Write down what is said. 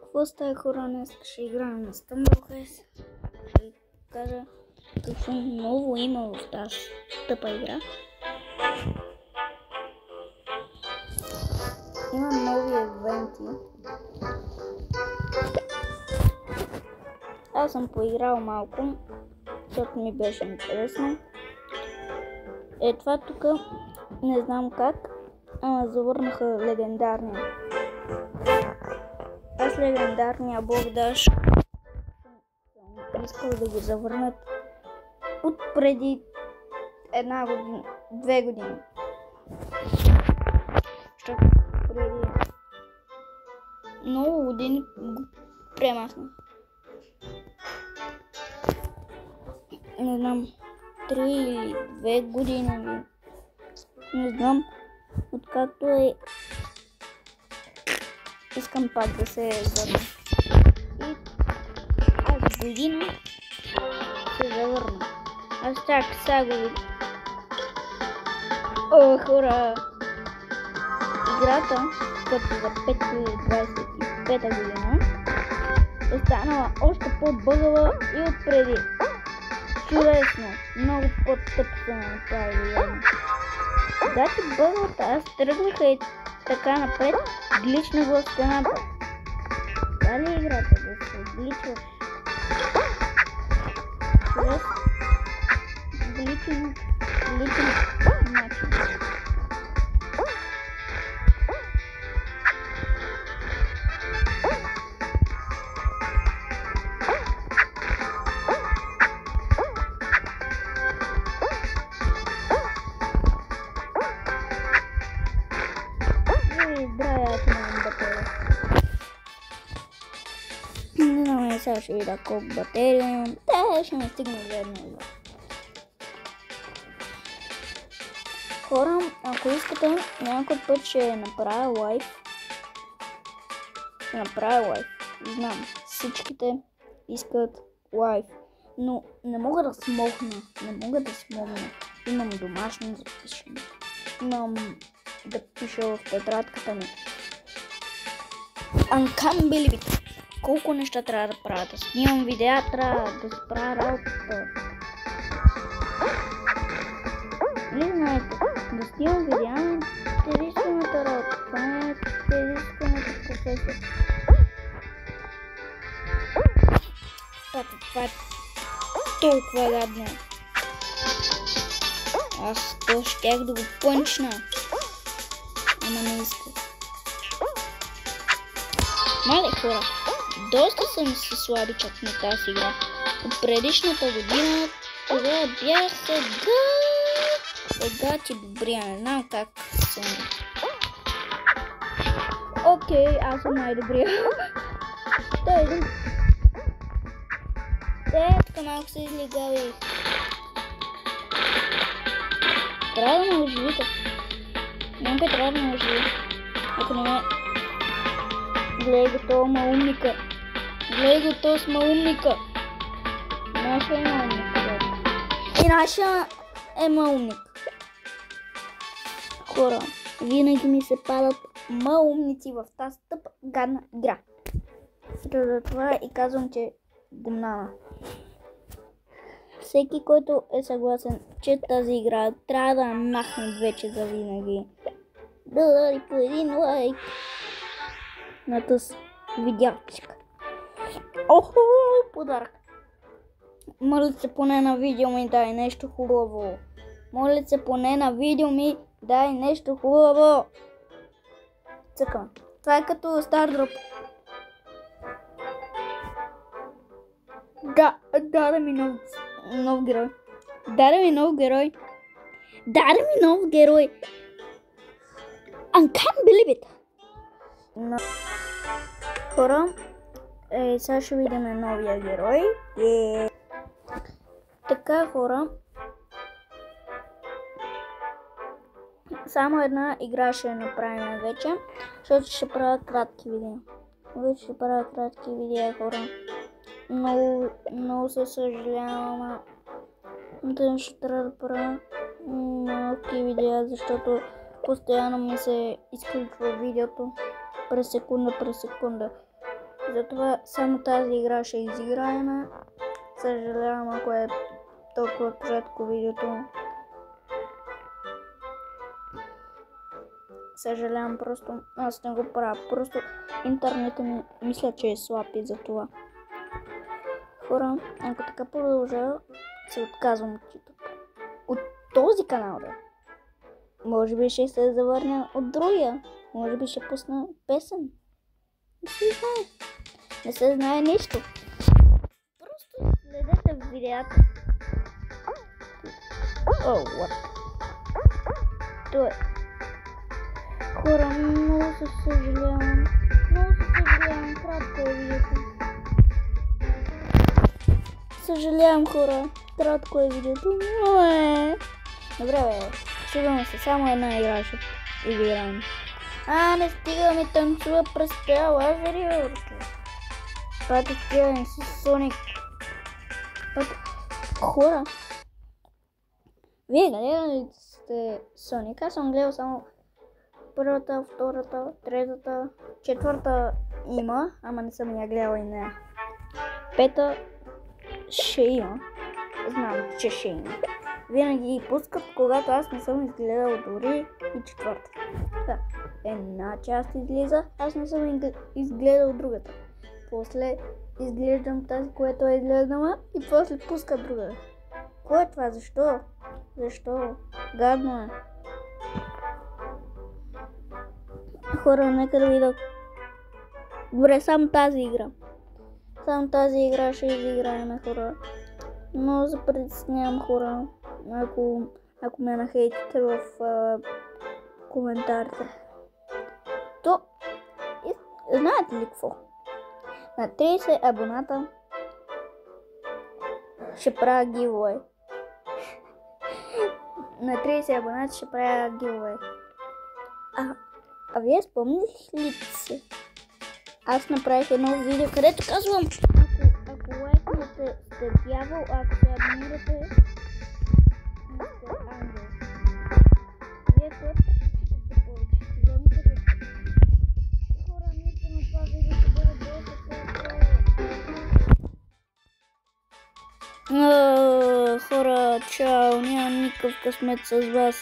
Какво става, хора? Днес ще играем на Stumble. Ще ви кажа какво ново има в тази тъпа игра. Има нови евенти. Аз съм поиграл малко, защото ми беше интересно. Това тук не знам как, ама завърнаха легендарния. Аз легендарния блок даш съм искал да го завърнат от преди 2 години. Защото преди много години го премахнах. Не знам, 3 или 2 години. Не знам, откакто е. Искам пак да се върна. И аз година се завърна. Аз чак сега го видя. О, хора! Играта, като за 5.25 година, е станала още по-бъгава и отпреди. Чудесно! Много по-тъп са направили. Значи бъгавата, аз тръгнаха и така напред, глична в стената. Това ли е играта, да се гличваш? Чрез гличен начин. Сега ще видя колко батерия имам. Да, ще ме стигне за едно игра. Хора, ако искате, някой път ще направя лайв. Знам, всичките искат лайв. Но не мога да смогна. Имам домашно запишено. Имам да пиша в тетрадката ми. Uncanny Believe. Колко неща трябва да правя? Да снимам видеа, трябва да спра работата. Не знаете, да снимам видеа на единствената работа. Това не е единствената професия. Това е толкова гадно. Аз то щях да го пънчна. Ама не иска. Мале хора. Доста съм се слабичък на тази игра. От предишната година тогава бях сега ти добрия, не знам как съм. Окей, аз съм най-добрия. Той е един. Така малко се излегавих. Трябва да ме оживите. Някой трябва да ме оживи. Ако не ме... Гледай го това малумника. Гледай го това с малумника. Нашия е малумник. И нашия е малумник. Хора, винаги ми се падат малумници в тази тъпа гадна игра. Затова и казвам, че гумнана. Всеки, който е съгласен, че тази игра трябва да махне вече за винаги, да даде по един лайк на тази видеочка. Охо, подарък! Моля се поне на видео ми дай нещо хубаво. Цъкам. Това е като Stardrop. Даде ми нов герой. Uncanny Believe It. Хора, сега ще видим новия герой. Така, хора, само една игра ще направим вече, защото ще правя кратки видеа. Хора. Много се съжалявам, но ще трябва да правя малки видеа, защото постоянно ми се изключва видеото през секунда. Затова само тази игра ще изиграем. Съжалявам, ако е толкова кратко видеото. Съжалявам, просто аз не го правя. Просто интернетът ми мисля, че е слаб и за това. Хора, ако така продължа, се отказвам от този канал. Може би ще се завърня от другия. Може би ще пусна песен. Не се знае. Не се знае нищо. Просто следете видеята. О, what? Това хора, много се съжалявам. Много се съжалявам. Кратко е видеото. Съжалявам, хора. Кратко е видеото. Добре, бе. Чуваме се. Само една игра ще играем. Не стига ми танцува през тези лазери, бе. Пати тя с Соник. Хора. Вие гледали ли сте Соник? Аз съм гледал само първата, втората, третата, четвърта има, ама не съм я гледала и нея. Пета ще има. Знам, че ще има. Винаги ги пускат, когато аз не съм изгледал дори и четвърта. Да, една част излиза, аз не съм изгледал другата. После изглеждам тази, която е изгледала и после пуска друга. Кое е това? Защо? Защо? Гадно е. Хора, нека да видя. Добре, само тази игра. Само тази игра ще изиграем, хора. Но се притеснявам, хора, ако ме нахейтите в коментарите. То, знаете ли какво? На 30 абоната ще правя giveaway. На 30 абоната ще правя giveaway. А вие спомних ли се? Аз направих едно видео, където казвам, ако лайкнете сте дявол, ако се абонирате сте ангел. Вие хората ще повече. Вземете ли? Хора, наистина това видео ще бъде доста. Хора, чао, нямам никакъв късмет с вас.